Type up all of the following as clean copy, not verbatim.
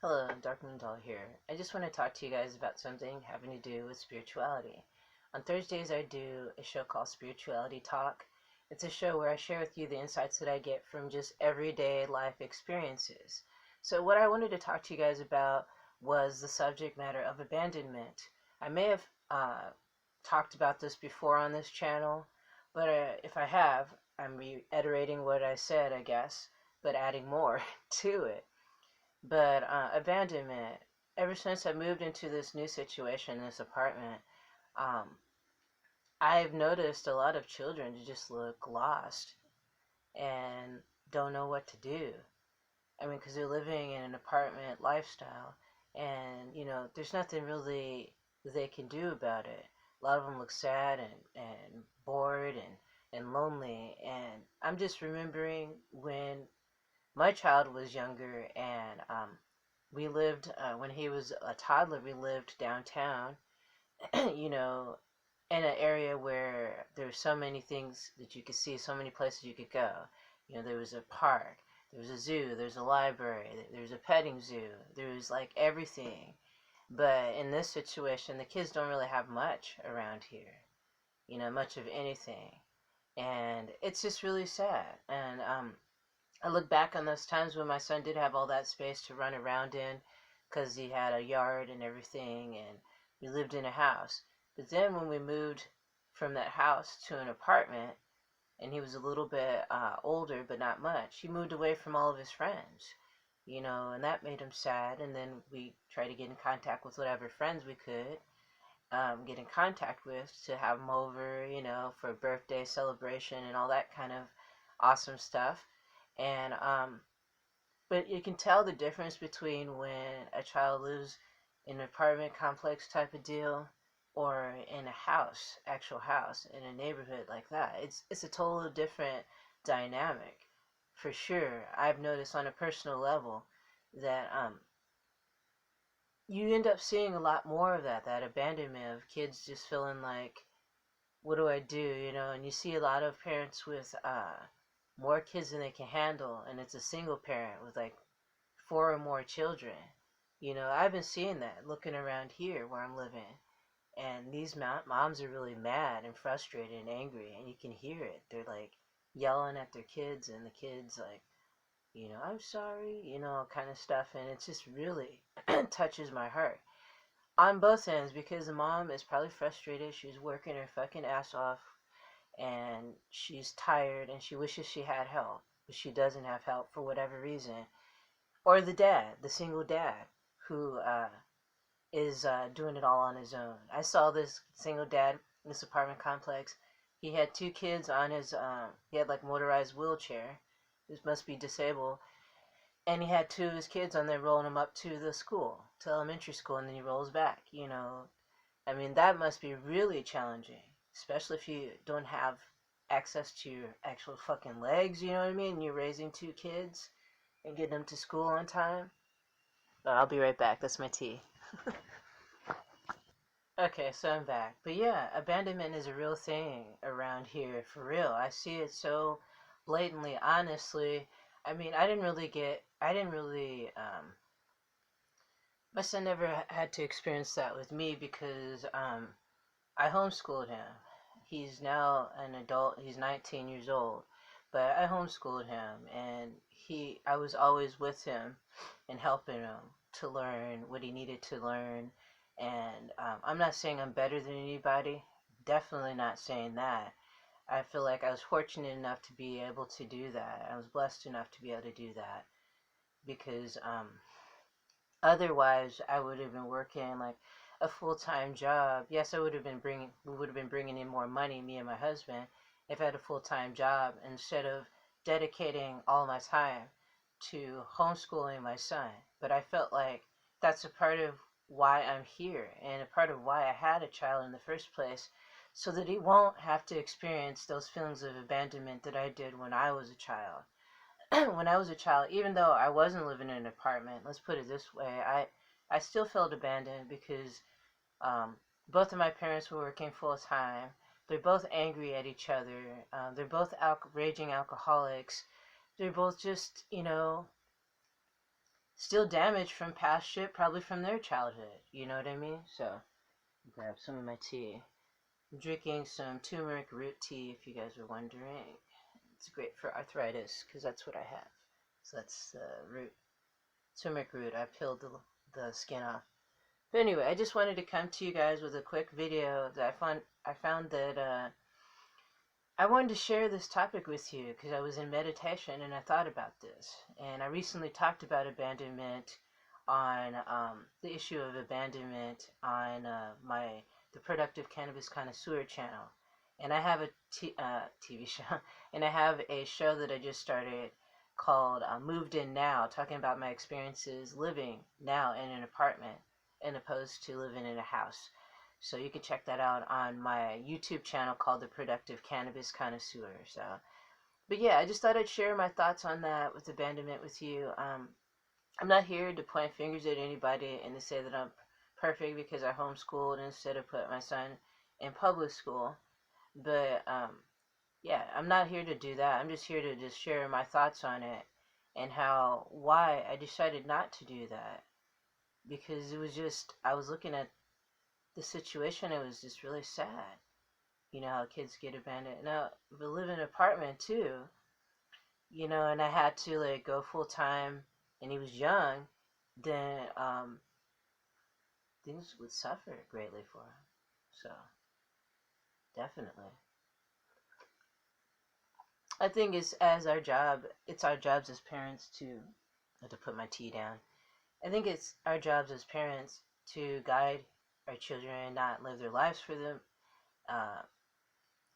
Hello, Dark Moon Doll here. I just want to talk to you guys about something having to do with spirituality. On Thursdays, I do a show called Spirituality Talk. It's a show where I share with you the insights that I get from just everyday life experiences. So, what I wanted to talk to you guys about was the subject matter of abandonment. I may have talked about this before on this channel, but if I have, I'm reiterating what I said, I guess, but adding more to it. But abandonment, ever since I moved into this new situation, this apartment, um, I've noticed a lot of children just look lost and don't know what to do. I mean, because they're living in an apartment lifestyle, and there's nothing really they can do about it. A lot of them look sad and bored and lonely. And I'm just remembering when my child was younger, and we lived, when he was a toddler, we lived downtown, you know, in an area where there were so many things that you could see, so many places you could go. There was a park, there was a zoo, there's a library, there's a petting zoo, there was like everything. But in this situation, the kids don't really have much around here, much of anything. And it's just really sad. And I look back on those times when my son did have all that space to run around in because he had a yard and everything, and we lived in a house. But then when we moved from that house to an apartment, and he was a little bit older, but not much, he moved away from all of his friends, and that made him sad. And then we tried to get in contact with whatever friends we could get in contact with to have them over, for a birthday celebration and all that kind of awesome stuff. And but you can tell the difference between when a child lives in an apartment complex type of deal or in a house, actual house, in a neighborhood like that. It's a totally different dynamic, for sure. I've noticed on a personal level that you end up seeing a lot more of that abandonment of kids just feeling like, what do I do? And you see a lot of parents with more kids than they can handle, and it's a single parent with like four or more children. I've been seeing that looking around here where I'm living, and these moms are really mad and frustrated and angry, and you can hear it. They're like yelling at their kids, and the kids like, I'm sorry, kind of stuff, and it just really touches my heart on both ends because the mom is probably frustrated. She's working her fucking ass off, and she's tired, and she wishes she had help, but she doesn't have help for whatever reason. Or the dad, the single dad, who is doing it all on his own. I saw this single dad in this apartment complex. He had two kids on his, he had like motorized wheelchair. This must be disabled. And he had two of his kids on there rolling him up to the school, to elementary school, and then he rolls back. I mean, that must be really challenging, especially if you don't have access to your actual fucking legs, you know what I mean? You're raising two kids and getting them to school on time. I'll be right back. That's my tea. Okay, so I'm back. But yeah, abandonment is a real thing around here, for real. I see it so blatantly, honestly. I mean, I didn't really, my son never had to experience that with me because I homeschooled him. He's now an adult. He's 19 years old, but I homeschooled him, and I was always with him and helping him to learn what he needed to learn. And I'm not saying I'm better than anybody. Definitely not saying that. I feel like I was fortunate enough to be able to do that. I was blessed enough to be able to do that because otherwise, I would have been working like a full-time job. Yes, we would have been bringing in more money, me and my husband, if I had a full-time job instead of dedicating all my time to homeschooling my son. But I felt like that's a part of why I'm here and a part of why I had a child in the first place, so that he won't have to experience those feelings of abandonment that I did when I was a child. When I was a child, even though I wasn't living in an apartment, let's put it this way, I still felt abandoned because both of my parents were working full time. They're both angry at each other. They're both raging alcoholics. They're both just, still damaged from past shit, probably from their childhood. You know what I mean? So, grab some of my tea. I'm drinking some turmeric root tea, if you guys are wondering. It's great for arthritis, because that's what I have. So that's root, turmeric root. I peeled the skin off. But anyway, I just wanted to come to you guys with a quick video that I found that I wanted to share this topic with you because I was in meditation and I thought about this. And I recently talked about abandonment on the issue of abandonment on the Productive Cannabis Connoisseur channel. And I have a TV show, and I have a show that I just started called Moved In Now, talking about my experiences living now in an apartment as opposed to living in a house. So you can check that out on my YouTube channel called The Productive Cannabis Connoisseur. So, but yeah, I just thought I'd share my thoughts on that with abandonment with you. I'm not here to point fingers at anybody and to say that I'm perfect because I homeschooled instead of put my son in public school. But yeah, I'm not here to do that. I'm just here to just share my thoughts on it and why I decided not to do that. Because it was just, I was looking at the situation, it was just really sad. You know how kids get abandoned. Now, we live in an apartment too, you know, and I had to like go full time, and he was young, then things would suffer greatly for him. So, definitely. I think it's our jobs as parents to, I have to put my tea down. I think it's our jobs as parents to guide our children and not live their lives for them.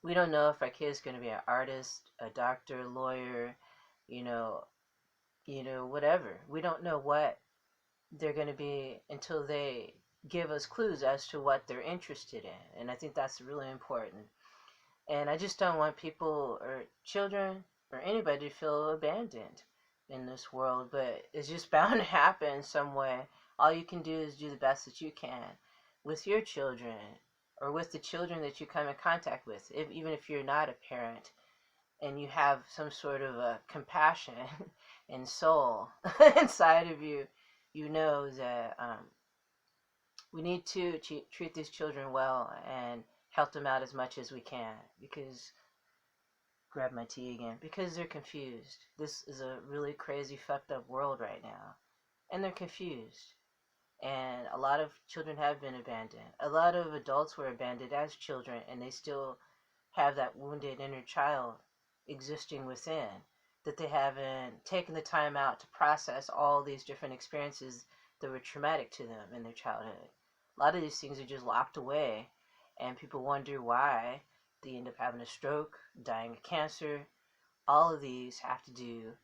We don't know if our kid's going to be an artist, a doctor, a lawyer, you know, whatever. We don't know what they're going to be until they give us clues as to what they're interested in. And I think that's really important. And I just don't want people or children or anybody to feel abandoned in this world, but it's just bound to happen some way. All you can do is do the best that you can with your children or with the children that you come in contact with, even if you're not a parent and you have some sort of a compassion and soul inside of you, you know that we need to treat these children well and help them out as much as we can, because grab my tea again, because they're confused. This is a really crazy fucked up world right now, and they're confused. And a lot of children have been abandoned. A lot of adults were abandoned as children, and they still have that wounded inner child existing within, that they haven't taken the time out to process all these different experiences that were traumatic to them in their childhood. A lot of these things are just locked away, and people wonder why they end up having a stroke, dying of cancer. All of these have to do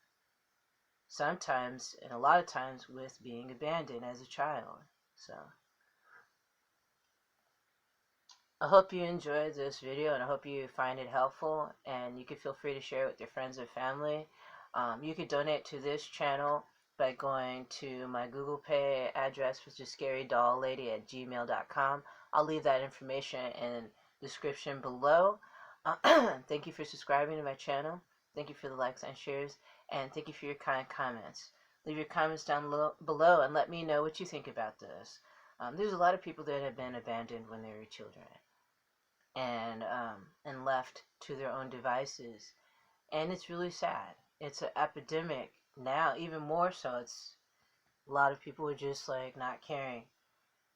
sometimes, and a lot of times, with being abandoned as a child. So, I hope you enjoyed this video, and I hope you find it helpful, and you can feel free to share it with your friends and family. You can donate to this channel by going to my Google Pay address, which is scarydolllady@gmail.com. I'll leave that information in the description below. Thank you for subscribing to my channel. Thank you for the likes and shares, and thank you for your kind comments. Leave your comments down below and let me know what you think about this. There's a lot of people that have been abandoned when they were children and left to their own devices, and it's really sad. It's an epidemic now, even more so. It's a lot of people are just like not caring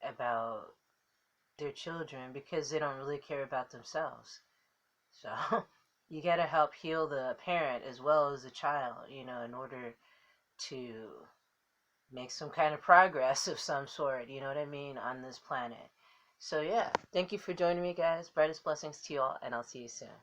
about their children because they don't really care about themselves. So you got to help heal the parent as well as the child, you know, in order to make some kind of progress of some sort, you know what I mean, on this planet. So yeah, thank you for joining me, guys. Brightest blessings to you all, and I'll see you soon.